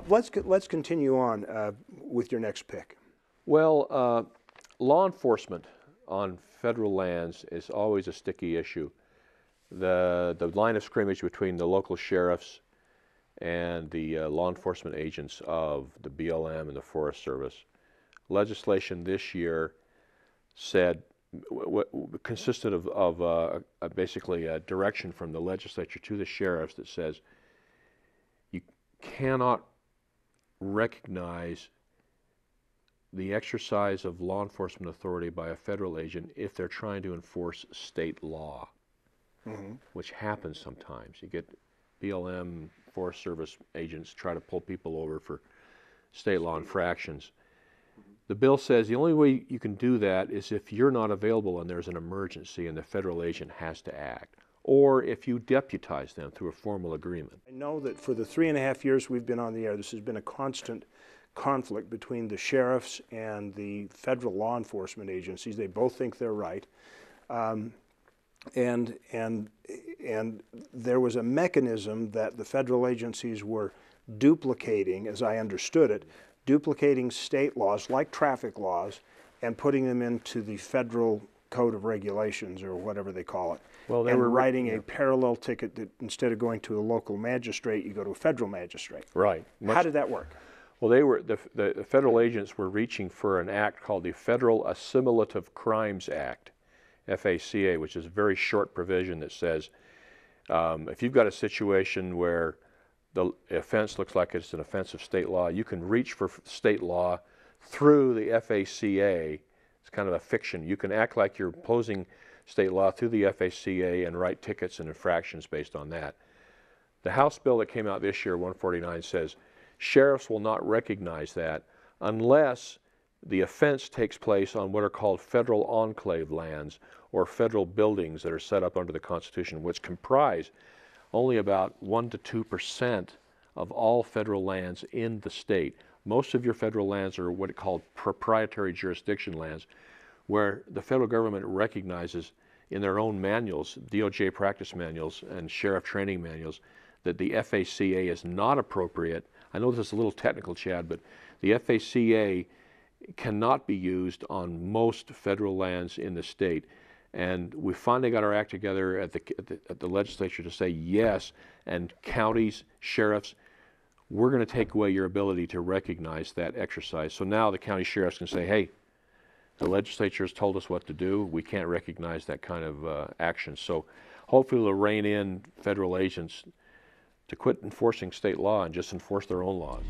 let's continue on with your next pick. Well, law enforcement on federal lands is always a sticky issue. The line of scrimmage between the local sheriffs and the law enforcement agents of the BLM and the Forest Service. Legislation this year said, consisted of basically a direction from the legislature to the sheriffs that says you cannot recognize the exercise of law enforcement authority by a federal agent if they're trying to enforce state law, which happens sometimes. You get BLM, Forest Service agents try to pull people over for state law infractions. The bill says the only way you can do that is if you're not available and there's an emergency and the federal agent has to act, or if you deputize them through a formal agreement. I know that for the 3.5 years we've been on the air, this has been a constant conflict between the sheriffs and the federal law enforcement agencies. They both think they're right. And there was a mechanism that the federal agencies were duplicating, as I understood it, duplicating state laws like traffic laws and putting them into the federal code of regulations or whatever they call it. Well, they and were writing a parallel ticket that instead of going to a local magistrate, you go to a federal magistrate. Right. How did that work? Well, the federal agents were reaching for an act called the Federal Assimilative Crimes Act, FACA, which is a very short provision that says if you've got a situation where the offense looks like it's an offense of state law, you can reach for state law through the FACA. It's kind of a fiction. You can act like you're opposing state law through the FACA and write tickets and infractions based on that. The House bill that came out this year, 149, says sheriffs will not recognize that unless the offense takes place on what are called federal enclave lands or federal buildings that are set up under the Constitution, which comprise only about 1 to 2% of all federal lands in the state. Most of your federal lands are what are called proprietary jurisdiction lands, where the federal government recognizes in their own manuals, DOJ practice manuals and sheriff training manuals, that the FACA is not appropriate. I know this is a little technical, Chad, but the FACA cannot be used on most federal lands in the state. And we finally got our act together at the legislature to say yes, and counties, sheriffs, we're going to take away your ability to recognize that exercise. So now the county sheriffs can say, hey, the legislature has told us what to do. We can't recognize that kind of action. So hopefully it'll rein in federal agents to quit enforcing state law and just enforce their own laws.